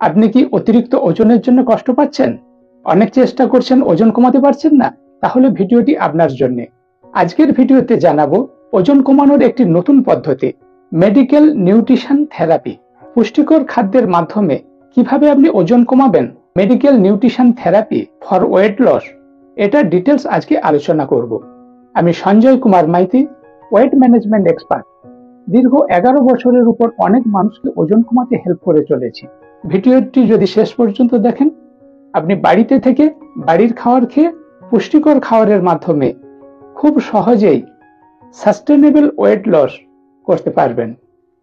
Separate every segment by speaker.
Speaker 1: আপনি কি অতিরিক্ত ওজনের জন্য কষ্ট পাচ্ছেন? অনেক চেষ্টা করছেন, ওজন কমাতে পারছেন না? তাহলে ভিডিওটি আপনার জন্য। আজকের ভিডিওতে জানাবো ওজন কমানোর একটি নতুন পদ্ধতি, মেডিকেল নিউট্রিশন থেরাপি। পুষ্টিকর খাদ্যের মাধ্যমে কিভাবে আপনি ওজন কমাবেন, medical nutrition therapy for weight loss, এটা ডিটেলস আজকে আলোচনা করব। আমি Sanjay Kumar Maiti, weight management expert. দীর্ঘ 11 বছরের উপর অনেক মানুষকে ওজন কমাতে হেল্প করে চলেছি। ভিডিওটি যদি শেষ পর্যন্ত দেখেন, আপনি বাড়িতে থেকে বাড়ির খাবার খেয়ে পুষ্টিকর খাবারের মাধ্যমে খুব সহজেই সাস্টেনেবল ওয়েট লস করতে পারবেন।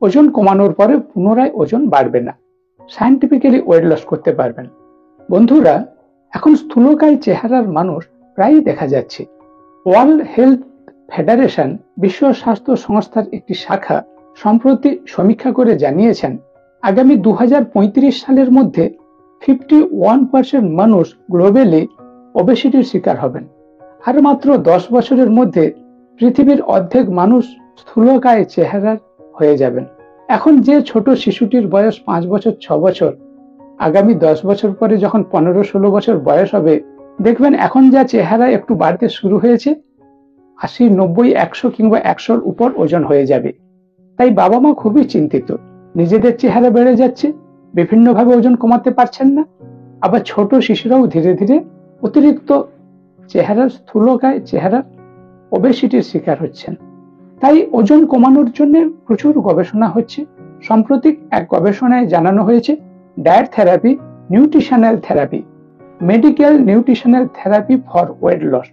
Speaker 1: ওজন কমানোর পরে পুনরায় ওজন বাড়বে না, সায়েন্টিফিক্যালি ওয়েট লস করতে পারবেন। বন্ধুরা, এখন স্থূলকায় চেহারার মানুষ প্রায়ই দেখা যাচ্ছে। ওয়ার্ল্ড হেলথ ফেডারেশন, বিশ্ব স্বাস্থ্য সংস্থার একটি শাখা, সম্প্রতি সমীক্ষা করে জানিয়েছেন আগামী 2035 সালের মধ্যে 51% মানুষ গ্লোবালি ওবেসিটির শিকার হবেন। আর মাত্র 10 বছরের মধ্যে পৃথিবীর অর্ধেক মানুষ স্থূলকায় চেহারার হয়ে যাবেন। এখন যে ছোট শিশুটির বয়স 5 বছর 6 বছর, আগামী 10 বছর পরে যখন 15-16 বছর বয়স হবে, দেখবেন এখন যা চেহারা একটু বাড়তে শুরু হয়েছে, 80, 90, 100 কিংবা 100-র উপর ওজন হয়ে যাবে। তাই বাবা মা খুবই চিন্তিত, নিজেদের চেহারা বেড়ে যাচ্ছে, বিভিন্নভাবে ওজন কমাতে পারছেন না। আবার ছোট শিশুরাও ধীরে ধীরে অতিরিক্ত চেহারার, স্থূলকায় চেহারার ওবেসিটির শিকার হচ্ছেন। তাই ওজন কমানোর জন্য প্রচুর গবেষণা হচ্ছে। সম্প্রতি এক গবেষণায় জানানো হয়েছে diet therapy, nutritional therapy, medical nutritional therapy for weight loss.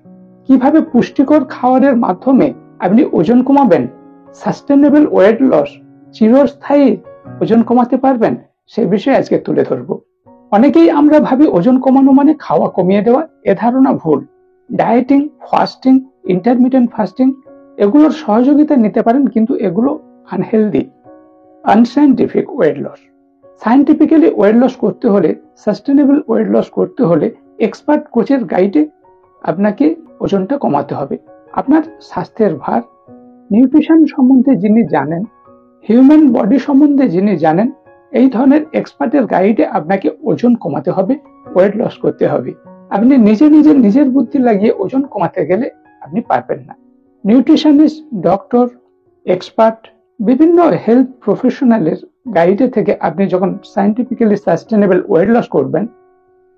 Speaker 1: কিভাবে পুষ্টিকর খাবারের মাধ্যমে আপনি ওজন কমাবেন, সাস্টেনেবল ওয়েট লস, চিরস্থায়ী ওজন কমাতে পারবেন, সে বিষয়ে আজকে তুলে ধরব। অনেকেই আমরা ভাবি ওজন কমানো মানে খাওয়া কমিয়ে দেওয়া। এ ধারণা ভুল। ডায়েটিং, ফাস্টিং, ইন্টারমিটেন্ট ফাস্টিং এগুলোর সহযোগিতা নিতে পারেন, কিন্তু এগুলো unhealthy, unscientific weight loss. Scientifically weight loss করতে হলে, সাস্টেনেবল ওয়েট লস করতে হলে এক্সপার্ট কোচের গাইডে আপনাকে ওজনটা কমাতে হবে। আপনার স্বাস্থ্যের ভার, নিউট্রিশন সম্বন্ধে যিনি জানেন, হিউম্যান বডি সম্বন্ধে যিনি জানেন, এই ধরনের এক্সপার্টের গাইডে আপনাকে ওজন কমাতে হবে, ওয়েট লস করতে হবে। আপনি নিজের বুদ্ধি লাগিয়ে ওজন কমাতে গেলে আপনি পারবেন না। নিউট্রিশনিস্ট, ডক্টর, এক্সপার্ট, বিভিন্ন হেলথ প্রফেশনালের গাইডে থেকে আপনি যখন সায়েন্টিফিক্যালি সাস্টেনেবল ওয়েট লস করবেন,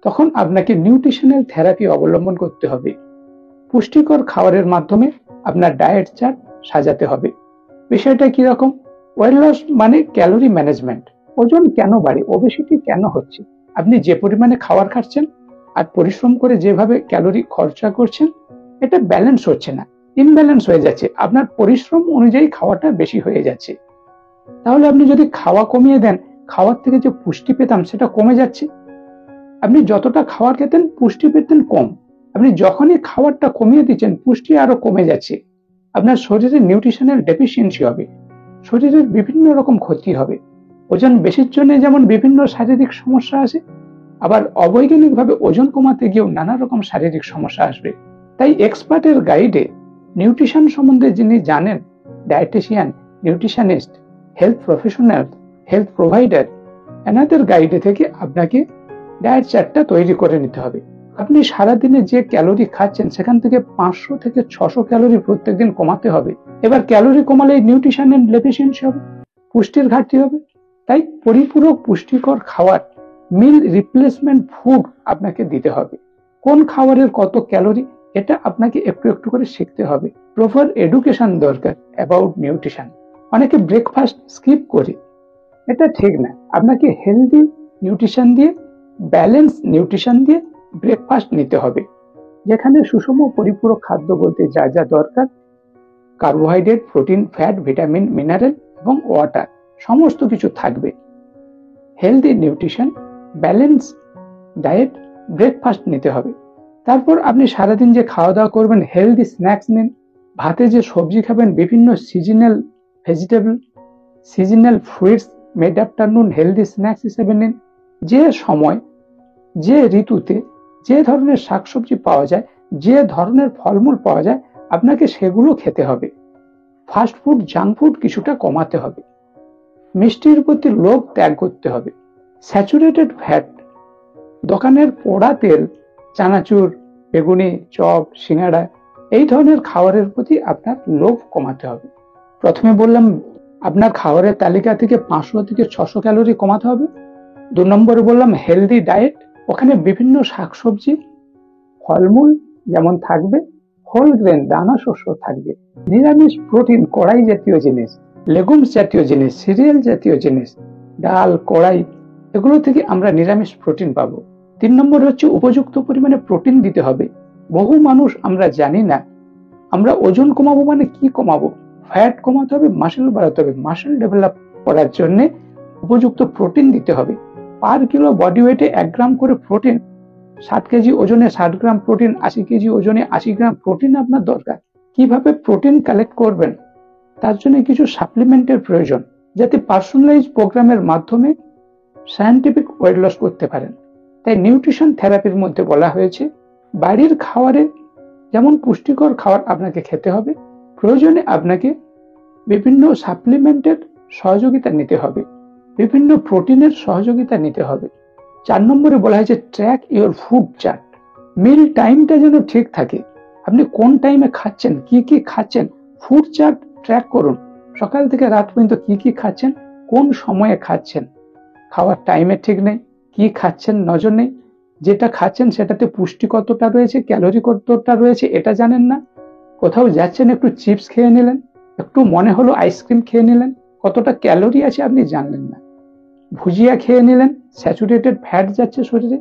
Speaker 1: তখন আপনাকে নিউট্রিশনাল থেরাপি অবলম্বন করতে হবে। পুষ্টিকর খাবারের মাধ্যমে আপনার ডায়েট চার্ট সাজাতে হবে। বিষয়টা কিরকম? ওয়েট লস মানে ক্যালোরি ম্যানেজমেন্ট। ওজন কেন বাড়ে, ওবেসিটি কেন হচ্ছে? আপনি যে পরিমাণে খাবার খাচ্ছেন আর পরিশ্রম করে যেভাবে ক্যালোরি খরচা করছেন, এটা ব্যালেন্স হচ্ছে না, ইমব্যালেন্স হয়ে যাচ্ছে। আপনার পরিশ্রম অনুযায়ী খাওয়াটা বেশি হয়ে যাচ্ছে। তাহলে আপনি যদি খাওয়া কমিয়ে দেন, খাওয়ার থেকে যে পুষ্টি পেতাম সেটা কমে যাচ্ছে। আপনি যতটা খাবার খেতেন, পুষ্টি পেতেন কম। আপনি যখনই খাবারটা কমিয়ে দিচ্ছেন, পুষ্টি আরো কমে যাচ্ছে। আপনার শরীরে নিউট্রিশনাল ডেফিসিয়েন্সি হবে, শরীরের বিভিন্ন রকম ক্ষতি হবে। ওজন বেশির জন্য যেমন বিভিন্ন শারীরিক সমস্যা আসে, আবার অবৈজ্ঞানিকভাবে ওজন কমাতে গিয়েও নানা রকম শারীরিক সমস্যা আসবে। তাই এক্সপার্টের গাইডে, নিউট্রিশন সম্বন্ধে যিনি জানেন, dietician, nutritionist, health professional, health provider, এনাদের গাইডে থেকে আপনাকে ডায়েট চার্টটা তৈরি করে নিতে হবে। আপনি সারাদিনে যে ক্যালোরি খাচ্ছেন, সেখান থেকে 500 থেকে 600 ক্যালোরি প্রত্যেকদিন কমাতে হবে। এবার ক্যালোরি কমালে নিউট্রিশনাল ডেফিসিয়েন্সি হবে, পুষ্টির ঘাটতি হবে। তাই পরিপূরক পুষ্টিকর খাবার, মিল রিপ্লেসমেন্ট ফুড আপনাকে দিতে হবে। কোন খাবারের কত ক্যালোরি, এটা আপনাকে একটু একটু করে শিখতে হবে। প্রপার এডুকেশন দরকার অ্যাবাউট নিউট্রিশন। অনেকে ব্রেকফাস্ট স্কিপ করে, এটা ঠিক না। আপনাকে হেলদি নিউট্রিশন দিয়ে, ব্যালেন্স নিউট্রিশন দিয়ে ব্রেকফাস্ট নিতে হবে, যেখানে সুষম পরিপূরক খাদ্য বলতে যা যা দরকার, carbohydrate, protein, fat, vitamin, mineral এবং ওয়াটার সমস্ত কিছু থাকবে। Healthy nutrition, balance diet, breakfast নিতে হবে। তারপর আপনি সারাদিন যে খাওয়া দাওয়া করবেন, হেলদি স্ন্যাক্স নিন। ভাতে যে সবজি খাবেন, বিভিন্ন seasonal vegetable, seasonal fruits mid afternoon healthy snacks হিসেবে নিন। যে সময়, যে ঋতুতে যে ধরনের শাকসবজি পাওয়া যায়, যে ধরনের ফলমূল পাওয়া যায়, আপনাকে সেগুলো খেতে হবে। ফাস্ট ফুড, জাঙ্ক ফুড কিছুটা কমাতে হবে। মিষ্টির প্রতি লোভ ত্যাগ করতে হবে। স্যাচুরেটেড ফ্যাট, দোকানের পোড়া তেল, চানাচুর, বেগুনি, চপ, সিঙ্গাড়া, এই ধরনের খাবারের প্রতি আপনার লোভ কমাতে হবে। প্রথমে বললাম আপনার খাবারের তালিকা থেকে 500 থেকে 600 ক্যালোরি কমাতে হবে। 2 নম্বরে বললাম হেলদি ডায়েট, ওখানে বিভিন্ন শাকসবজি, ফলমূল যেমন থাকবে, হোল গ্রেন দানা শস্য থাকবে, নিরামিষ প্রোটিন, কড়াই জাতীয় জিনিস, লেগুমস জাতীয় জিনিস, সিরিয়াল জাতীয় জিনিস, ডাল, কড়াই, এগুলো থেকে আমরা নিরামিষ প্রোটিন পাবো। 3 নম্বর হচ্ছে উপযুক্ত পরিমাণে প্রোটিন দিতে হবে। বহু মানুষ আমরা জানি না আমরা ওজন কমাবো মানে কি কমাবো। ফ্যাট কমাতে হবে, মাসেল বাড়াতে হবে। মাসেল ডেভেলপ করার জন্য উপযুক্ত প্রোটিন দিতে হবে। পার কিলো বডি ওয়েটে 1 গ্রাম করে প্রোটিন, 7 কেজি ওজনে 60 গ্রাম প্রোটিন, 80 কেজি ওজনে 80 গ্রাম প্রোটিন আপনার দরকার। কিভাবে প্রোটিন কালেক্ট করবেন, তার জন্য কিছু সাপ্লিমেন্টের প্রয়োজন, যাতে পার্সোনালাইজ প্রোগ্রামের মাধ্যমে সায়েন্টিফিক ওয়েট লস করতে পারেন। তাই নিউট্রিশন থেরাপির মধ্যে বলা হয়েছে বাড়ির খাবারে যেমন পুষ্টিকর খাবার আপনাকে খেতে হবে, প্রয়োজনে আপনাকে বিভিন্ন সাপ্লিমেন্টের সহযোগিতা নিতে হবে, বিভিন্ন প্রোটিনের সহযোগিতা নিতে হবে। 4 নম্বরে বলা হয়েছে ট্র্যাক ইওর ফুড চার্ট। মিল টাইমটা যেন ঠিক থাকে, আপনি কোন টাইমে খাচ্ছেন, কি কি খাচ্ছেন, ফুড চার্ট ট্র্যাক করুন। সকাল থেকে রাত পর্যন্ত কি কি খাচ্ছেন, কোন সময়ে খাচ্ছেন, খাওয়ার টাইমে ঠিক নেই, কি খাচ্ছেন নজর নেই, যেটা খাচ্ছেন সেটাতে পুষ্টি কতটা রয়েছে, ক্যালোরি কতটা রয়েছে এটা জানেন না। কোথাও যাচ্ছেন একটু চিপস খেয়ে নিলেন, একটু মনে হলো আইসক্রিম খেয়ে নিলেন, কতটা ক্যালোরি আছে আপনি জানলেন না। ভুজিয়া খেয়ে নিলেন, স্যাচুরেটেড ফ্যাট যাচ্ছে শরীরে।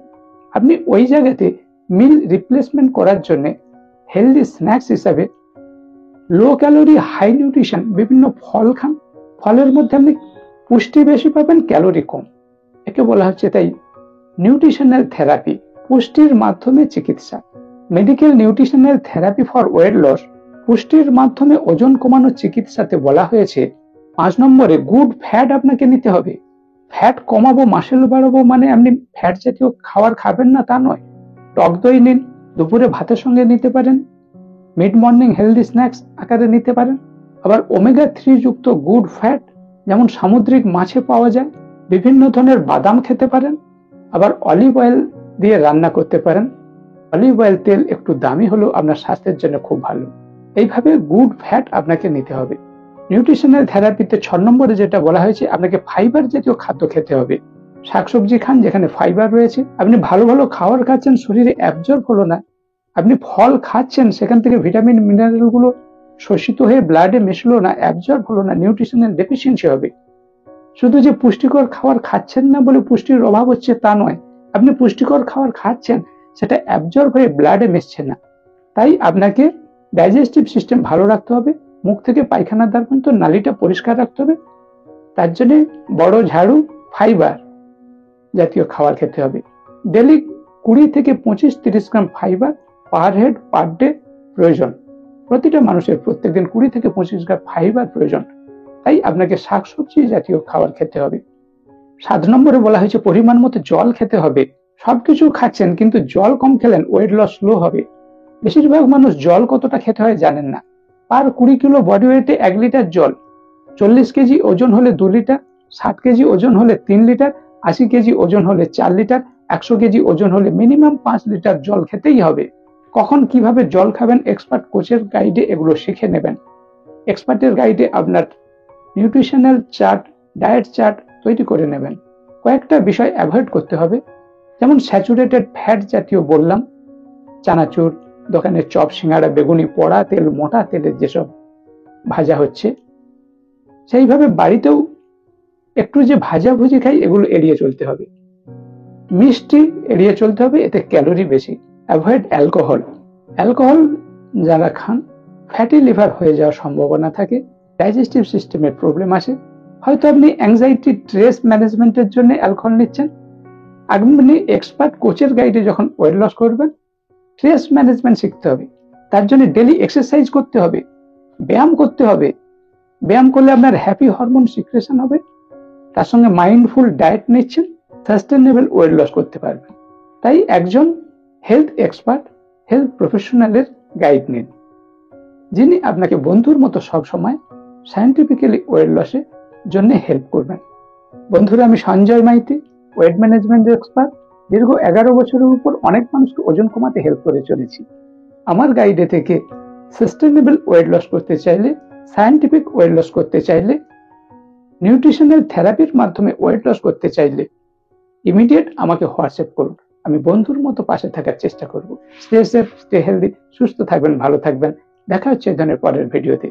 Speaker 1: আপনি ওই জায়গাতে মিল রিপ্লেসমেন্ট করার জন্য হেলদি স্ন্যাক্স হিসাবে লো ক্যালোরি হাই নিউট্রিশন বিভিন্ন ফল খান। ফলের মধ্যে আপনি পুষ্টি বেশি পাবেন, ক্যালোরি কম। একে বলা হচ্ছে তাই নিউট্রিশনাল থেরাপি, পুষ্টির মাধ্যমে চিকিৎসা। Medical nutritional therapy for weight loss, পুষ্টির মাধ্যমে ওজন কমানোর চিকিৎসাতে বলা হয়েছে 5 নম্বরে গুড ফ্যাট আপনাকে নিতে হবে। ফ্যাট কমাবো, মাসেল বাড়াবো মানে আপনি ফ্যাট জাতীয় খাবার খাবেন না তা নয়। টক দই নিন, দুপুরে ভাতের সঙ্গে নিতে পারেন, মিড মর্নিং হেলদি স্ন্যাক্স আকারে নিতে পারেন। আবার ওমেগা 3 যুক্ত গুড ফ্যাট যেমন সামুদ্রিক মাছে পাওয়া যায়, বিভিন্ন ধরনের বাদাম খেতে পারেন। আবার অলিভ অয়েল দিয়ে রান্না করতে পারেন। অলিভ অয়েল তেল একটু দামি হলেও আপনার স্বাস্থ্যের জন্য খুব ভালো। এইভাবে গুড ফ্যাট আপনাকে নিতে হবে। নিউট্রিশনাল থেরাপিতে 6 নম্বরে যেটা বলা হয়েছে আপনাকে ফাইবার জাতীয় খাদ্য খেতে হবে। শাকসবজি খান যেখানে ফাইবার রয়েছে। আপনি ভালো ভালো খাবার খাচ্ছেন, শরীরে অ্যাবজর্ব হলো না। আপনি ফল খাচ্ছেন, সেখান থেকে ভিটামিন মিনারেল গুলো শোষিত হয়ে ব্লাডে মিশলো না, অ্যাবজর্ব হলো না, নিউট্রিশনাল ডেফিসিয়েন্সি হবে। শুধু যে পুষ্টিকর খাবার খাচ্ছেন না বলে পুষ্টির অভাব হচ্ছে তা নয়, আপনি পুষ্টিকর খাবার খাচ্ছেন, সেটা অ্যাবজর্ব হয়ে ব্লাডে মিশছে না। তাই আপনাকে ডাইজেস্টিভ সিস্টেম ভালো রাখতে হবে, মুখ থেকে পায়খানার দ্বার পর্যন্ত নালীটা পরিষ্কার রাখতে হবে। তার জন্য বড় ঝাড়ু, ফাইবার জাতীয় খাবার খেতে হবে। ডেলি 20 থেকে 25-30 গ্রাম fibre per head per day প্রয়োজন। প্রতিটা মানুষের প্রত্যেকদিন 20 থেকে 25 গ্রাম ফাইবার প্রয়োজন। তাই আপনাকে শাকসবজি জাতীয় খাবার খেতে হবে। 7 নম্বরে বলা হয়েছে পরিমাণ মতো জল খেতে হবে। সবকিছু খাচ্ছেন কিন্তু জল কম খেলেন, ওয়েট লস স্লো হবে। বেশিরভাগ মানুষ জল কতটা খেতে হয় জানেন না। পার 20 কিলো বডি ওয়েটে 1 লিটার জল, 40 কেজি ওজন হলে 2 লিটার, 60 কেজি ওজন হলে 3 লিটার, 80 কেজি ওজন হলে 4 লিটার, 100 কেজি ওজন হলে মিনিমাম 5 লিটার জল খেতেই হবে। কখন কিভাবে জল খাবেন এক্সপার্ট কোচের গাইডে এগুলো শিখে নেবেন। এক্সপার্টের গাইডে আপনার নিউট্রিশনাল চার্ট, ডায়েট চার্ট তৈরি করে নেবেন। কয়েকটা বিষয় অ্যাভয়েড করতে হবে, যেমন স্যাচুরেটেড ফ্যাট জাতীয় বললাম, চানাচুর, দোকানের চপ, সিঙ্গাড়া, বেগুনি, পোড়া তেল, মোটা তেলের যেসব ভাজা হচ্ছে, সেইভাবে বাড়িতেও একটু যে ভাজাভুজি খাই এগুলো এড়িয়ে চলতে হবে। মিষ্টি এড়িয়ে চলতে হবে, এতে ক্যালোরি বেশি। Avoid alcohol. অ্যালকোহল যারা খান ফ্যাটি লিভার হয়ে যাওয়ার সম্ভাবনা থাকে, ডাইজেস্টিভ সিস্টেমের প্রবলেম আসে। হয়তো আপনি অ্যাংজাইটি স্ট্রেস ম্যানেজমেন্টের জন্য অ্যালকোহল নিচ্ছেন। আপনি এক্সপার্ট কোচের গাইডে যখন ওয়েট লস করবেন, স্ট্রেস ম্যানেজমেন্ট শিখতে হবে। তার জন্য ডেলি এক্সারসাইজ করতে হবে, ব্যায়াম করতে হবে। ব্যায়াম করলে আপনার হ্যাপি হরমোন সিক্রেশন হবে। তার সঙ্গে মাইন্ডফুল ডায়েট নিচ্ছেন, সাস্টেনেবল ওয়েট লস করতে পারবেন। তাই একজন হেলথ এক্সপার্ট, হেলথ প্রফেশনালের গাইড নিন, যিনি আপনাকে বন্ধুর মতো সবসময় সায়েন্টিফিক্যালি ওয়েট লসের জন্য হেল্প করবেন। বন্ধুরা, আমি Sanjay Maiti, weight management expert. দীর্ঘ 11 বছরের উপর অনেক মানুষকে ওজন কমাতে হেল্প করে চলেছি। আমার গাইডে থেকে সাস্টেনেবল ওয়েট লস করতে চাইলে, সায়েন্টিফিক ওয়েট লস করতে চাইলে, নিউট্রিশনাল থেরাপির মাধ্যমে ওয়েট লস করতে চাইলে ইমিডিয়েট আমাকে হোয়াটসঅ্যাপ করুন। আমি বন্ধুর মতো পাশে থাকার চেষ্টা করব। স্টে সেফ, স্টে হেলদি, সুস্থ থাকবেন, ভালো থাকবেন। দেখা হচ্ছে এই ধরনের পরের ভিডিওতে।